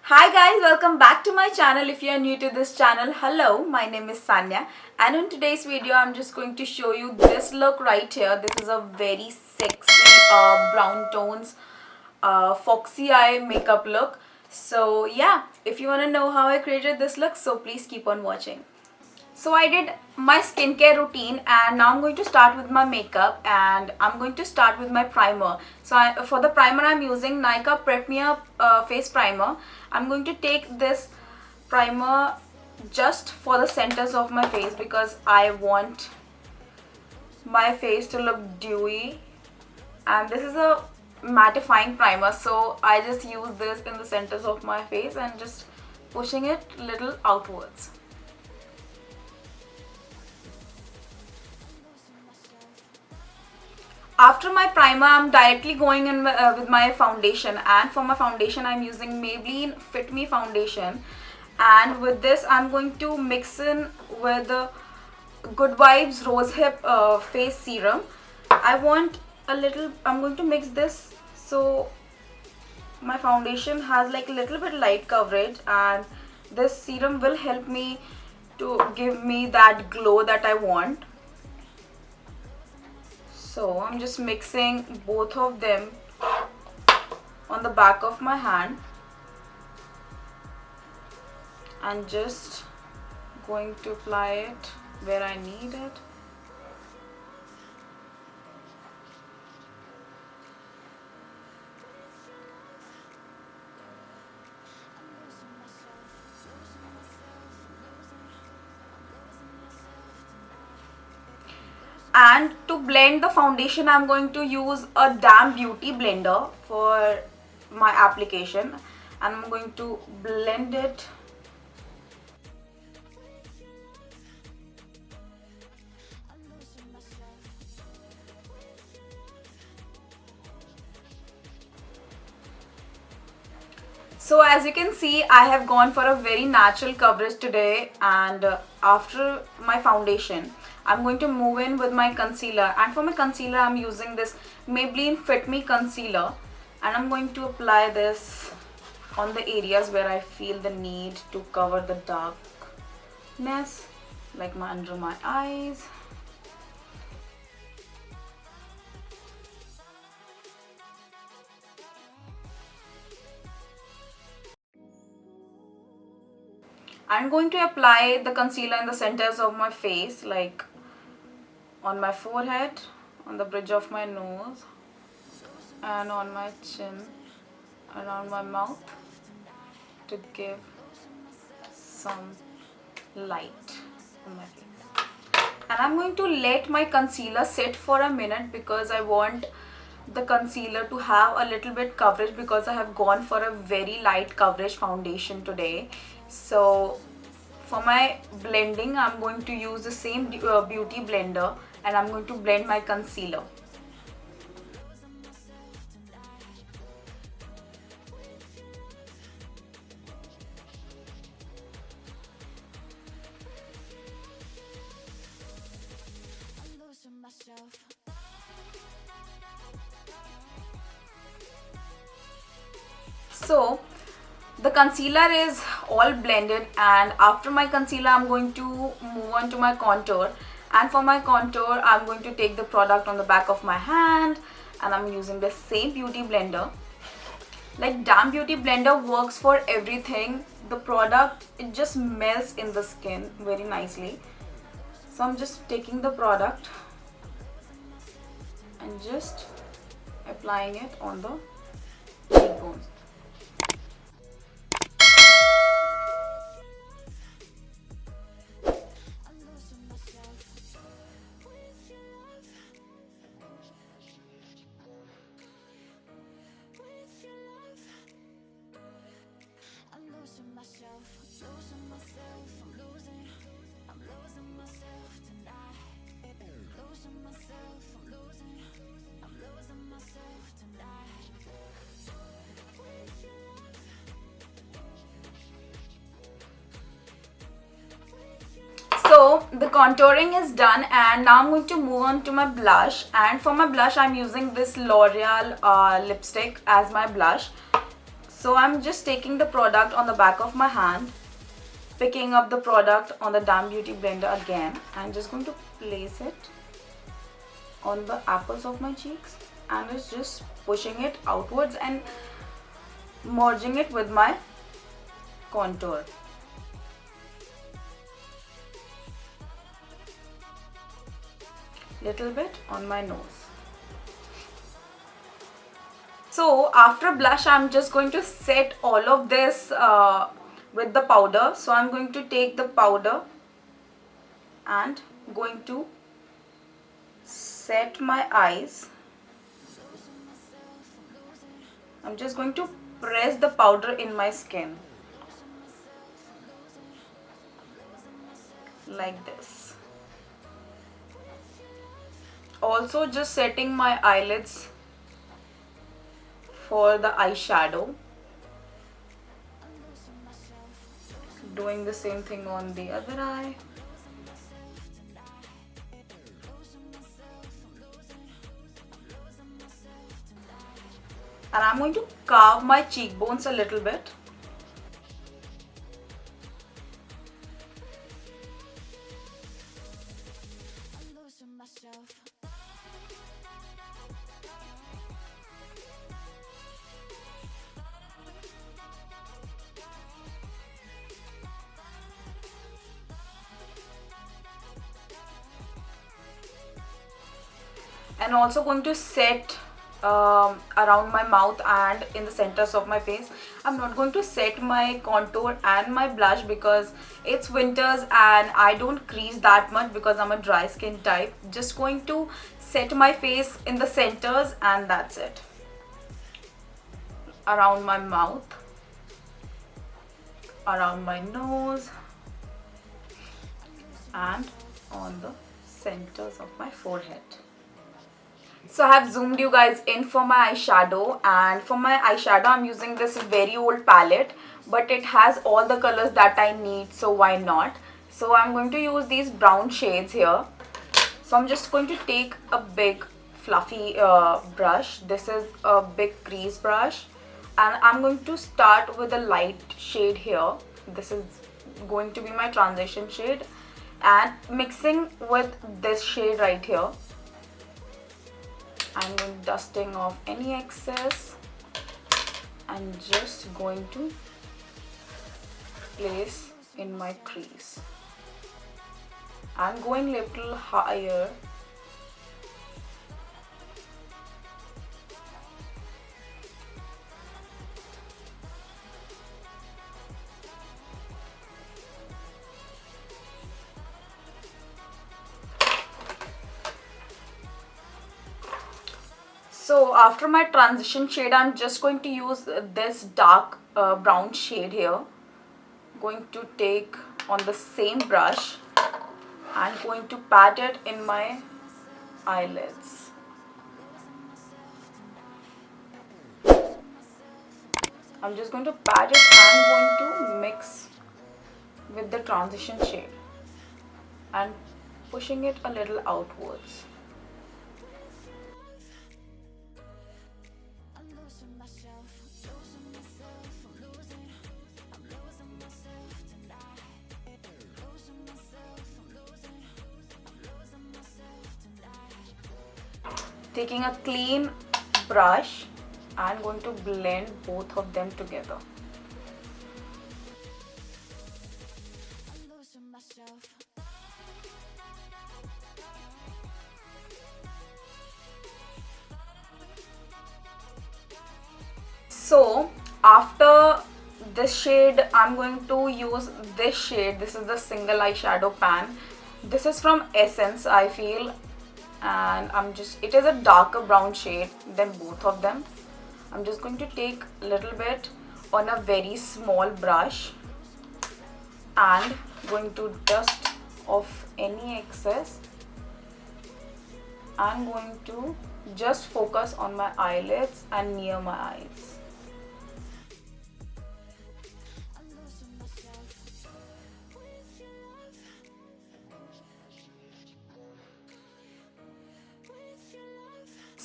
Hi guys, welcome back to my channel. If you are new to this channel, hello, my name is Sanya, and in today's video I'm just going to show you this look right here. This is a very sexy brown tones foxy eye makeup look. So yeah, if you want to know how I created this look, so please keep on watching. So I did my skincare routine and now I'm going to start with my makeup, and I'm going to start with my primer. So for the primer I'm using Nykaa Prep Me Up face primer. I'm going to take this primer just for the centers of my face because I want my face to look dewy, and this is a mattifying primer, so I just use this in the centers of my face and just pushing it little outwards. After my primer, I'm directly going in with my foundation, and for my foundation I'm using Maybelline Fit Me foundation, and with this I'm going to mix in with the Good Vibes Rose Hip face serum. I'm going to mix this so my foundation has like a little bit light coverage, and this serum will help me to give me that glow that I want. So I'm just mixing both of them on the back of my hand and just going to apply it where I need it. And to blend the foundation, I'm going to use a damp beauty blender for my application, and I'm going to blend it. So as you can see, I have gone for a very natural coverage today, and after my foundation I'm going to move in with my concealer, and for my concealer I'm using this Maybelline Fit Me concealer, and I'm going to apply this on the areas where I feel the need to cover the darkness, like under my eyes. I'm going to apply the concealer in the centers of my face, like on my forehead, on the bridge of my nose, and on my chin, around my mouth, to give some light on my face. And I'm going to let my concealer sit for a minute because I want the concealer to have a little bit coverage, because I have gone for a very light coverage foundation today. So for my blending I'm going to use the same beauty blender, and I'm going to blend my concealer. So the concealer is all blended, and after my concealer I'm going to move on to my contour. And for my contour I'm going to take the product on the back of my hand, and I'm using the same beauty blender. Like damp beauty blender works for everything. The product, it just melts in the skin very nicely. So I'm just taking the product and just applying it on the cheekbones. So the contouring is done, and now I'm going to move on to my blush. And for my blush I'm using this L'Oreal lipstick as my blush. So I'm just taking the product on the back of my hand, picking up the product on the Damn Beauty blender again, and just going to place it on the apples of my cheeks, and it's just pushing it outwards and merging it with my contour. Little bit on my nose. So after blush, I'm just going to set all of this with the powder. So I'm going to take the powder and going to set my eyes. I'm just going to press the powder in my skin like this. Also just setting my eyelids for the eyeshadow. Doing the same thing on the other eye. And I'm going to carve my cheekbones a little bit. And also going to set around my mouth and in the centers of my face. I'm not going to set my contour and my blush because it's winters and I don't crease that much because I'm a dry skin type. Just going to set my face in the centers and that's it. Around my mouth, around my nose, and on the centers of my forehead. So I have zoomed you guys in for my eyeshadow, and for my eyeshadow I'm using this very old palette, but it has all the colors that I need, so why not. So I'm going to use these brown shades here. So I'm just going to take a big fluffy brush. This is a big crease brush, and I'm going to start with a light shade here. This is going to be my transition shade, and mixing with this shade right here. I'm going dusting off any excess and just going to place in my crease. I'm going a little higher. So after my transition shade, I'm just going to use this dark brown shade here. Going to take on the same brush and going to pat it in my eyelids. I'm just going to pat it and going to mix with the transition shade and pushing it a little outwards. Taking a clean brush and going to blend both of them together. So after this shade, I'm going to use this shade. This is the single eyeshadow pan. This is from Essence, I feel, and it is a darker brown shade than both of them. I'm just going to take a little bit on a very small brush and going to dust off any excess. I'm going to just focus on my eyelids and near my eyes.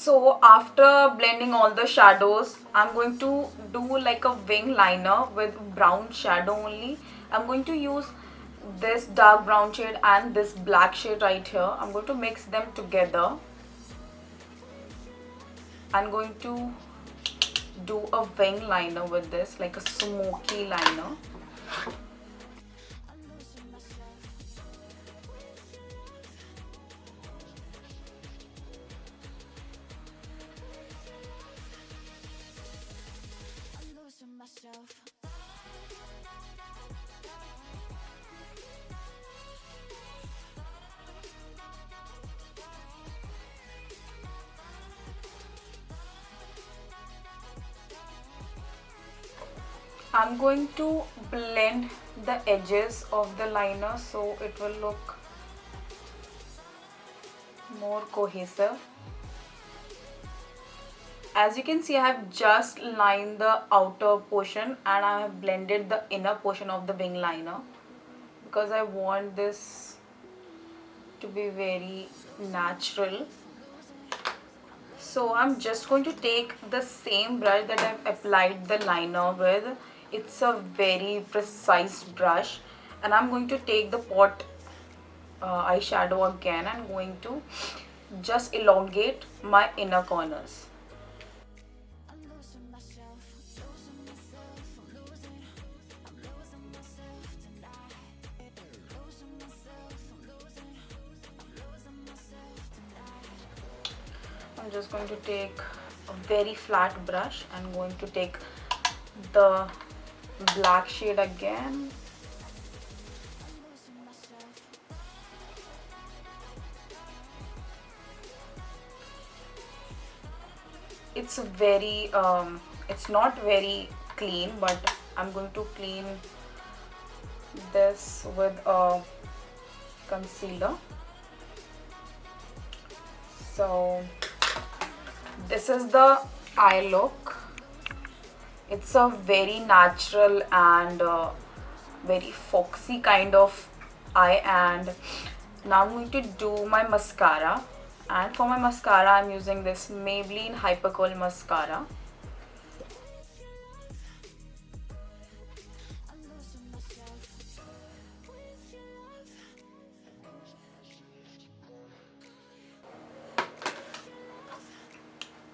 So after blending all the shadows, I'm going to do like a wing liner with brown shadow only. I'm going to use this dark brown shade and this black shade right here. I'm going to mix them together. I'm going to do a wing liner with this, like a smoky liner. I'm going to blend the edges of the liner so it will look more cohesive. As you can see, I have just lined the outer portion and I have blended the inner portion of the wing liner because I want this to be very natural. So I'm just going to take the same brush that I've applied the liner with. It's a very precise brush, and I'm going to take the pot eyeshadow again and going to just elongate my inner corners. I'm just going to take a very flat brush and going to take the black shade again. It's very it's not very clean, but I'm going to clean this with a concealer. So this is the eye look. It's a very natural and very foxy kind of eye. And now I'm going to do my mascara, and for my mascara I'm using this Maybelline Hyper Curl mascara.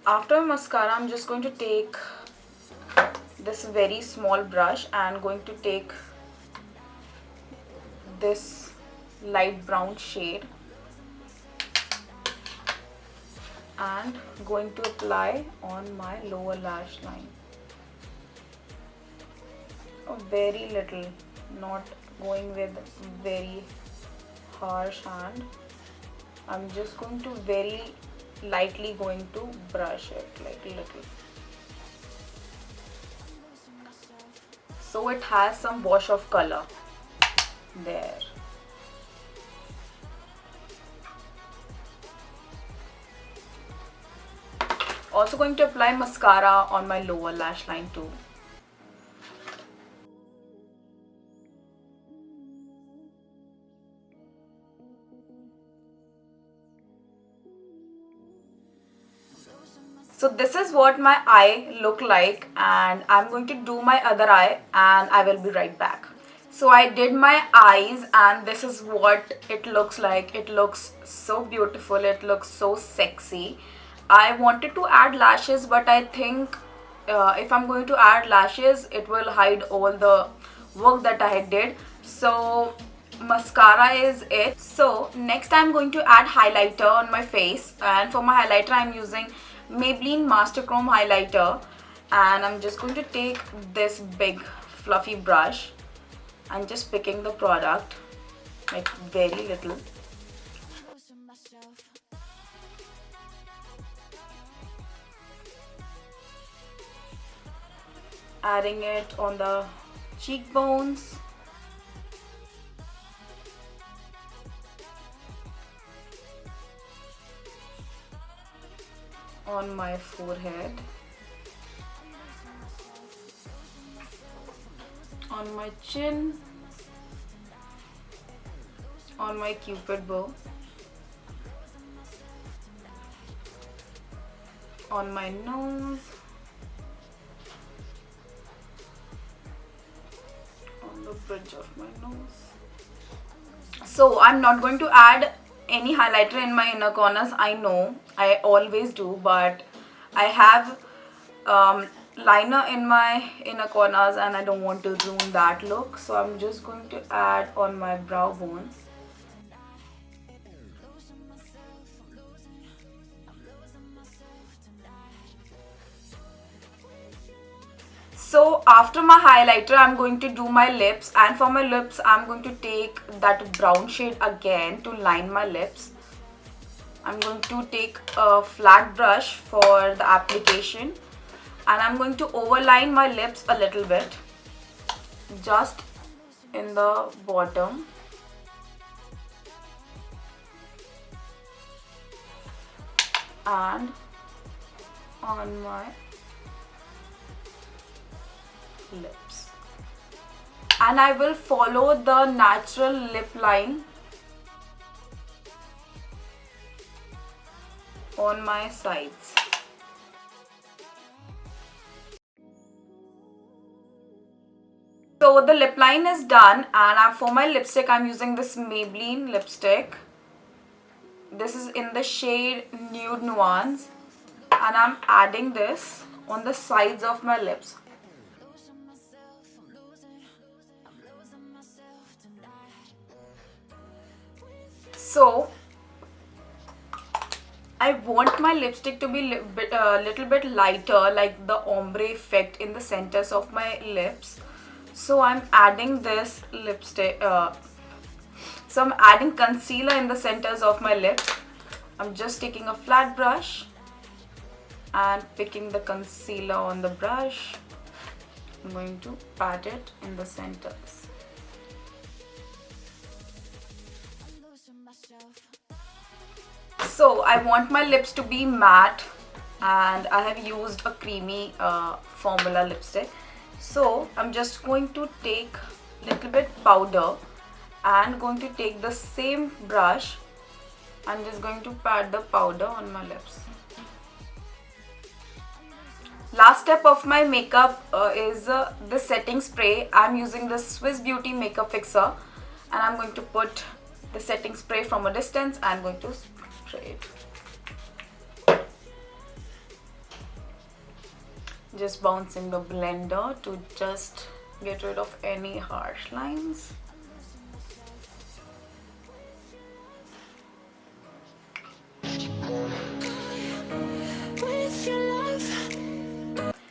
After mascara, I'm just going to take this very small brush and going to take this light brown shade and going to apply on my lower lash line. A very little, not going with very harsh hand. I'm just going to very lightly going to brush it like a little, so it has some wash of color there. Also going to apply mascara on my lower lash line too. So this is what my eye look like, and I'm going to do my other eye and I will be right back. So I did my eyes and this is what it looks like. It looks so beautiful, it looks so sexy. I wanted to add lashes, but I think if I'm going to add lashes, it will hide all the work that I did. So mascara is it. So next I'm going to add highlighter on my face, and for my highlighter I'm using Maybelline Master Chrome highlighter, and I'm just going to take this big fluffy brush and just picking the product like very little. Adding it on the cheekbones. On my forehead. On my chin. On my cupid bow. on my nose, on the bridge of my nose. So I'm not going to add any highlighter in my inner corners. I know I always do, but I have liner in my inner corners and I don't want to ruin that look, so I'm just going to add on my brow bone. So after my highlighter, I'm going to do my lips, and for my lips I'm going to take that brown shade again to line my lips. I'm going to take a flat brush for the application, and I'm going to overline my lips a little bit, just in the bottom. And on my lips. And I will follow the natural lip line on my sides. So the lip line is done, and for my lipstick I'm using this Maybelline lipstick. This is in the shade Nude Nuance, and I'm adding this on the sides of my lips. So I want my lipstick to be little bit lighter, like the ombre effect in the centers of my lips. So I'm adding this lipstick. So I'm adding concealer in the centers of my lips. I'm just taking a flat brush and picking the concealer on the brush. I'm going to pat it in the centers. So I want my lips to be matte, and I have used a creamy formula lipstick. So I'm just going to take little bit powder and going to take the same brush. I'm just going to pat the powder on my lips. Last step of my makeup is the setting spray. I'm using the Swiss Beauty Makeup Fixer, and I'm going to put the setting spray from a distance. I'm going to spray it. Just bouncing the blender to just get rid of any harsh lines.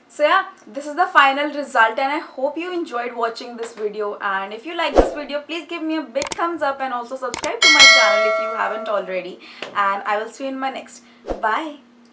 So yeah, this is the final result, and I hope you enjoyed watching this video. And if you like this video, please give me a big thumbs up and also subscribe to my channel if you haven't already. And I will see you in my next. Bye.